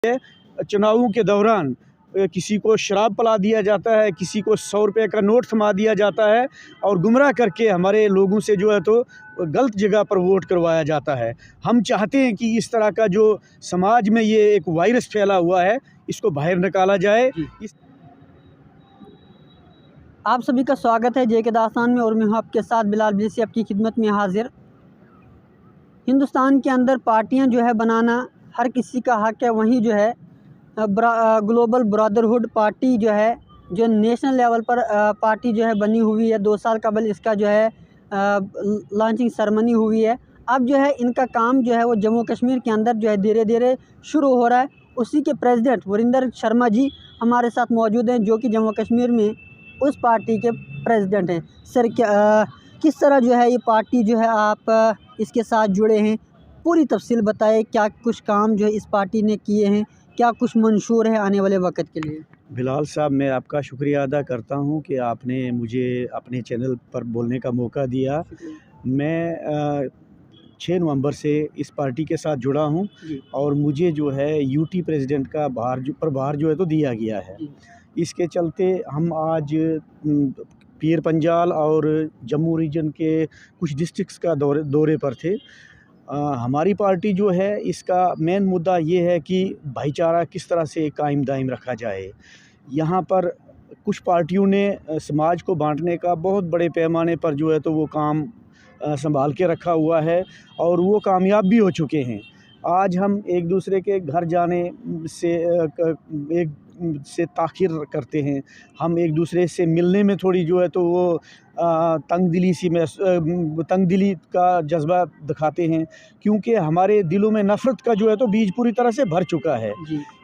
चुनावों के दौरान किसी को शराब पिला दिया जाता है, किसी को 100 रुपये का नोट थमा दिया जाता है और गुमराह करके हमारे लोगों से जो है तो गलत जगह पर वोट करवाया जाता है। हम चाहते हैं कि इस तरह का जो समाज में ये एक वायरस फैला हुआ है, इसको बाहर निकाला जाए। आप सभी का स्वागत है जे के दास्तान में और मैं हूं आपके साथ बिलाल बिलसी आपकी खिदमत में हाजिर। हिंदुस्तान के अंदर पार्टियां जो है बनाना हर किसी का हक है, वहीं जो है ग्लोबल ब्रदरहुड पार्टी जो है जो नेशनल लेवल पर पार्टी जो है बनी हुई है। 2 साल कबल इसका जो है लॉन्चिंग सेरेमनी हुई है। अब जो है इनका काम जो है वो जम्मू कश्मीर के अंदर जो है धीरे धीरे शुरू हो रहा है। उसी के प्रेसिडेंट वीरेंद्र शर्मा जी हमारे साथ मौजूद हैं, जो कि जम्मू कश्मीर में उस पार्टी के प्रेसिडेंट हैं। सर, किस तरह जो है ये पार्टी जो है आप इसके साथ जुड़े हैं, पूरी तफसील बताएं। क्या कुछ काम जो है इस पार्टी ने किए हैं, क्या कुछ मंशूर है आने वाले वक्त के लिए? बिलाल साहब, मैं आपका शुक्रिया अदा करता हूं कि आपने मुझे अपने चैनल पर बोलने का मौका दिया। मैं 6 नवंबर से इस पार्टी के साथ जुड़ा हूं और मुझे जो है यूटी प्रेसिडेंट का प्रभार जो है तो दिया गया है। इसके चलते हम आज पीर पंजाल और जम्मू रीजन के कुछ डिस्ट्रिक्ट्स का दौरे पर थे। हमारी पार्टी जो है इसका मेन मुद्दा ये है कि भाईचारा किस तरह से कायम दायम रखा जाए। यहाँ पर कुछ पार्टियों ने समाज को बांटने का बहुत बड़े पैमाने पर जो है तो वो काम संभाल के रखा हुआ है और वो कामयाब भी हो चुके हैं। आज हम एक दूसरे के घर जाने से ताख़िर करते हैं, हम एक दूसरे से मिलने में थोड़ी जो है तो वो तंगदिली का जज्बा दिखाते हैं, क्योंकि हमारे दिलों में नफ़रत का जो है तो बीज पूरी तरह से भर चुका है।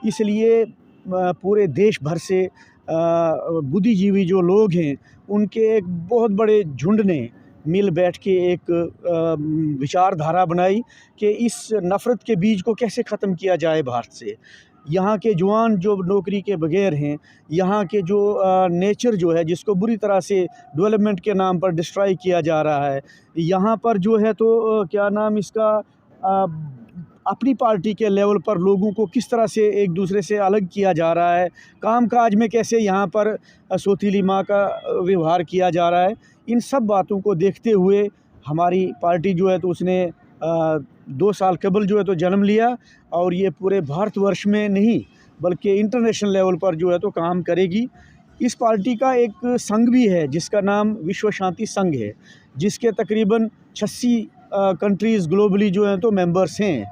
इसलिए पूरे देश भर से बुद्धिजीवी जो लोग हैं उनके एक बहुत बड़े झुंड ने मिल बैठ के एक विचारधारा बनाई कि इस नफ़रत के बीज को कैसे ख़त्म किया जाए भारत से। यहाँ के जवान जो नौकरी के बगैर हैं, यहाँ के जो नेचर जो है जिसको बुरी तरह से डेवलपमेंट के नाम पर डिस्ट्रॉय किया जा रहा है, यहाँ पर जो है तो क्या नाम इसका अपनी पार्टी के लेवल पर लोगों को किस तरह से एक दूसरे से अलग किया जा रहा है, कामकाज में कैसे यहाँ पर सौतीली माँ का व्यवहार किया जा रहा है, इन सब बातों को देखते हुए हमारी पार्टी जो है तो उसने 2 साल कबल जो है तो जन्म लिया और ये पूरे भारतवर्ष में नहीं बल्कि इंटरनेशनल लेवल पर जो है तो काम करेगी। इस पार्टी का एक संघ भी है जिसका नाम विश्व शांति संघ है, जिसके तकरीबन 86 कंट्रीज़ ग्लोबली जो हैं तो मेंबर्स हैं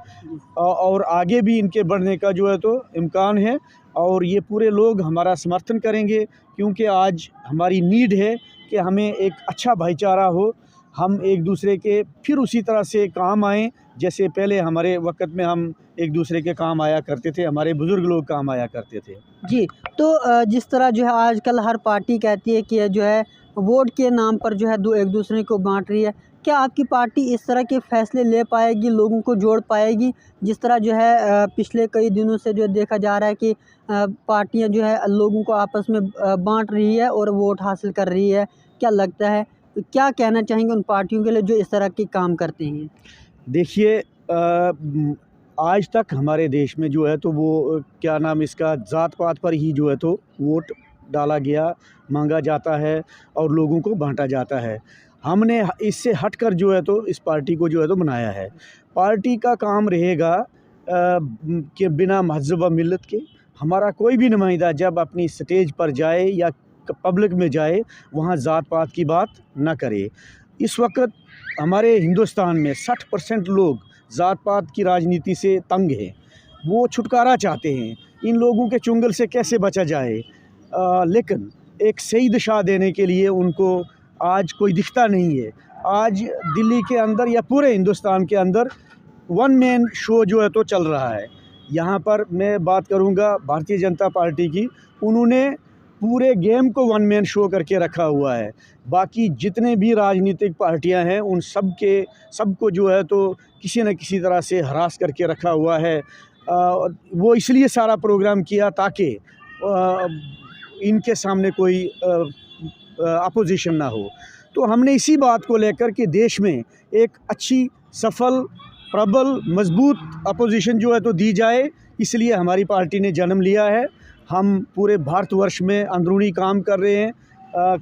और आगे भी इनके बढ़ने का जो है तो इम्कान है और ये पूरे लोग हमारा समर्थन करेंगे, क्योंकि आज हमारी नीड है कि हमें एक अच्छा भाईचारा हो, हम एक दूसरे के फिर उसी तरह से काम आएँ जैसे पहले हमारे वक्त में हम एक दूसरे के काम आया करते थे, हमारे बुज़ुर्ग लोग काम आया करते थे। जी, तो जिस तरह जो है आजकल हर पार्टी कहती है कि जो है वोट के नाम पर जो है एक दूसरे को बांट रही है, क्या आपकी पार्टी इस तरह के फैसले ले पाएगी, लोगों को जोड़ पाएगी? जिस तरह जो है पिछले कई दिनों से जो देखा जा रहा है कि पार्टियां जो है लोगों को आपस में बांट रही है और वोट हासिल कर रही है, क्या लगता है, क्या कहना चाहेंगे उन पार्टियों के लिए जो इस तरह के काम करते हैं? देखिए, आज तक हमारे देश में जो है तो वो क्या नाम इसका ज़ात पात पर ही जो है तो वोट डाला गया, मांगा जाता है और लोगों को बांटा जाता है। हमने इससे हटकर जो है तो इस पार्टी को जो है तो बनाया है। पार्टी का काम रहेगा कि बिना मज़हब व मिल्लत के हमारा कोई भी नुमाइंदा जब अपनी स्टेज पर जाए या पब्लिक में जाए वहाँ ज़ात पात की बात ना करे। इस वक्त हमारे हिंदुस्तान में 60% लोग ज़ात पात की राजनीति से तंग हैं, वो छुटकारा चाहते हैं, इन लोगों के चुंगल से कैसे बचा जाए। लेकिन एक सही दिशा देने के लिए उनको आज कोई दिखता नहीं है। आज दिल्ली के अंदर या पूरे हिंदुस्तान के अंदर वन मैन शो जो है तो चल रहा है। यहाँ पर मैं बात करूँगा भारतीय जनता पार्टी की, उन्होंने पूरे गेम को वन मैन शो करके रखा हुआ है। बाकी जितने भी राजनीतिक पार्टियां हैं उन सबको जो है तो किसी न किसी तरह से हरास करके रखा हुआ है। वो इसलिए सारा प्रोग्राम किया ताकि इनके सामने कोई अपोजिशन ना हो। तो हमने इसी बात को लेकर कि देश में एक अच्छी, सफल, प्रबल, मजबूत अपोजिशन जो है तो दी जाए, इसलिए हमारी पार्टी ने जन्म लिया है। हम पूरे भारतवर्ष में अंदरूनी काम कर रहे हैं।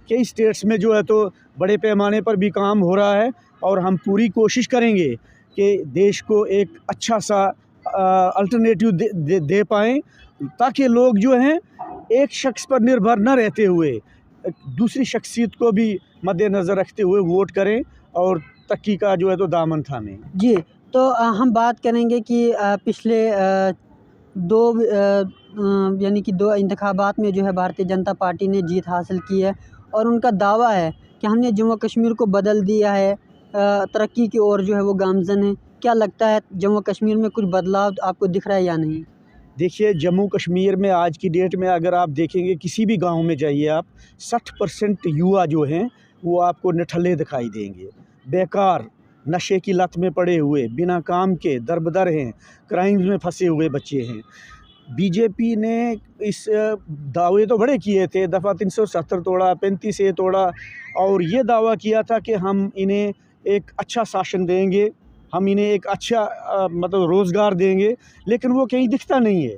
कई स्टेट्स में जो है तो बड़े पैमाने पर भी काम हो रहा है और हम पूरी कोशिश करेंगे कि देश को एक अच्छा सा अल्टरनेटिव दे पाएँ, ताकि लोग जो हैं एक शख्स पर निर्भर न रहते हुए दूसरी शख्सियत को भी मद्देनज़र रखते हुए वोट करें और तरक्की का जो है तो दामन थामें। जी, तो हम बात करेंगे कि पिछले यानी कि 2 इंतखाबात में जो है भारतीय जनता पार्टी ने जीत हासिल की है और उनका दावा है कि हमने जम्मू कश्मीर को बदल दिया है, तरक्की की ओर जो है वो गामज़न है। क्या लगता है जम्मू कश्मीर में कुछ बदलाव आपको दिख रहा है या नहीं? देखिए, जम्मू कश्मीर में आज की डेट में अगर आप देखेंगे, किसी भी गांव में जाइए आप, 60% युवा जो हैं वो आपको निठल्ले दिखाई देंगे, बेकार नशे की लत में पड़े हुए, बिना काम के दरबदर हैं, क्राइम्स में फंसे हुए बच्चे हैं। बीजेपी ने इस दावे तो बड़े किए थे, दफ़ा 370 तोड़ा, 35 ए तोड़ा, और ये दावा किया था कि हम इन्हें एक अच्छा शासन देंगे, हम इन्हें एक अच्छा मतलब रोज़गार देंगे, लेकिन वो कहीं दिखता नहीं है।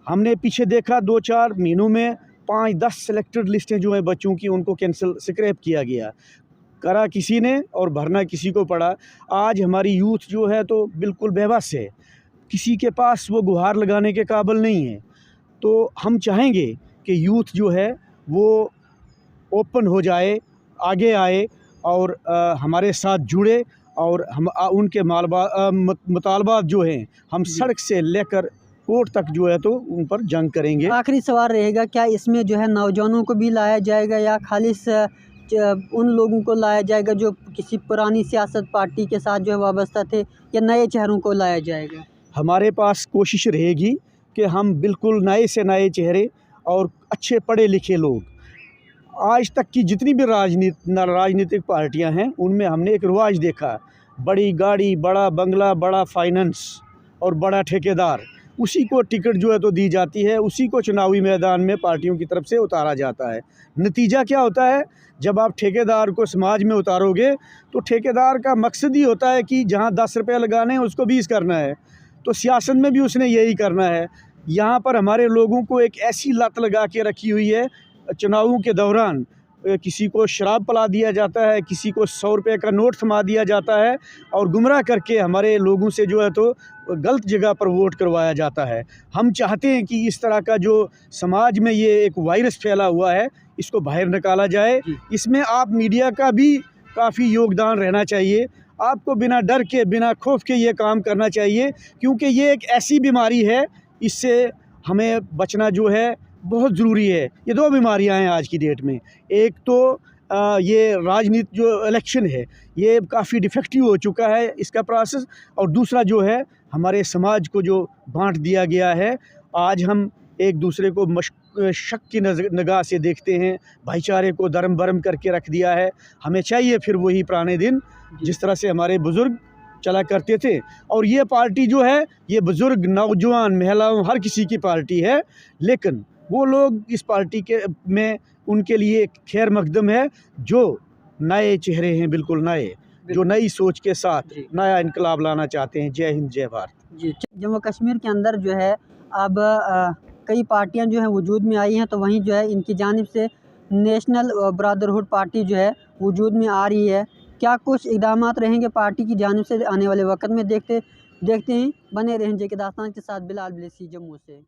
हमने पीछे देखा 2-4 महीनों में 5-10 सिलेक्टेड लिस्टें जो हैं बच्चों की, उनको कैंसिल स्क्रैप किया गया, करा किसी ने और भरना किसी को पड़ा। आज हमारी यूथ जो है तो बिल्कुल बेबस है, किसी के पास वो गुहार लगाने के काबिल नहीं है। तो हम चाहेंगे कि यूथ जो है वो ओपन हो जाए, आगे आए और हमारे साथ जुड़े, और हम उनके मुतालबात जो हैं हम सड़क से लेकर कोर्ट तक जो है तो उन पर जंग करेंगे। आखिरी सवाल रहेगा, क्या इसमें जो है नौजवानों को भी लाया जाएगा या खालिस उन लोगों को लाया जाएगा जो किसी पुरानी सियासत पार्टी के साथ जो है वाबस्ता थे, या नए चेहरों को लाया जाएगा? हमारे पास कोशिश रहेगी कि हम बिल्कुल नए से नए चेहरे और अच्छे पढ़े लिखे लोग, आज तक की जितनी भी राजनीतिक पार्टियां हैं उनमें हमने एक रिवाज देखा, बड़ी गाड़ी, बड़ा बंगला, बड़ा फाइनेंस और बड़ा ठेकेदार, उसी को टिकट जो है तो दी जाती है, उसी को चुनावी मैदान में पार्टियों की तरफ से उतारा जाता है। नतीजा क्या होता है, जब आप ठेकेदार को समाज में उतारोगे तो ठेकेदार का मकसद ही होता है कि जहां 10 रुपये लगाने हैं उसको 20 करना है। तो सियासत में भी उसने यही करना है। यहाँ पर हमारे लोगों को एक ऐसी लत लगा के रखी हुई है, चुनावों के दौरान किसी को शराब पिला दिया जाता है, किसी को 100 रुपये का नोट थमा दिया जाता है और गुमराह करके हमारे लोगों से जो है तो गलत जगह पर वोट करवाया जाता है। हम चाहते हैं कि इस तरह का जो समाज में ये एक वायरस फैला हुआ है, इसको बाहर निकाला जाए। इसमें आप मीडिया का भी काफ़ी योगदान रहना चाहिए। आपको बिना डर के, बिना खौफ के ये काम करना चाहिए, क्योंकि ये एक ऐसी बीमारी है, इससे हमें बचना जो है बहुत ज़रूरी है। ये 2 बीमारियां हैं आज की डेट में, एक तो ये राजनीति जो इलेक्शन है ये काफ़ी डिफेक्टिव हो चुका है इसका प्रोसेस, और दूसरा जो है हमारे समाज को जो बांट दिया गया है। आज हम एक दूसरे को शक की निगाह से देखते हैं, भाईचारे को धर्म भरम करके रख दिया है। हमें चाहिए फिर वही पुराने दिन जिस तरह से हमारे बुज़ुर्ग चला करते थे, और ये पार्टी जो है ये बुज़ुर्ग, नौजवान, महिलाओं, हर किसी की पार्टी है, लेकिन वो लोग इस पार्टी के में उनके लिए खैर मकदम है जो नए चेहरे हैं, बिल्कुल नए, जो नई सोच के साथ नया इनकलाब लाना चाहते हैं। जय हिंद, जय भारत। जी, जम्मू कश्मीर के अंदर जो है अब कई पार्टियां जो हैं वजूद में आई हैं, तो वहीं जो है इनकी जानिब से नेशनल ब्रदरहुड पार्टी जो है वजूद में आ रही है। क्या कुछ इक़दामात रहेंगे पार्टी की जानिब से आने वाले वक्त में? देखते हैं। बने रहें जे के दास्तान के साथ। बिलाल बिलेसी, जम्मू से।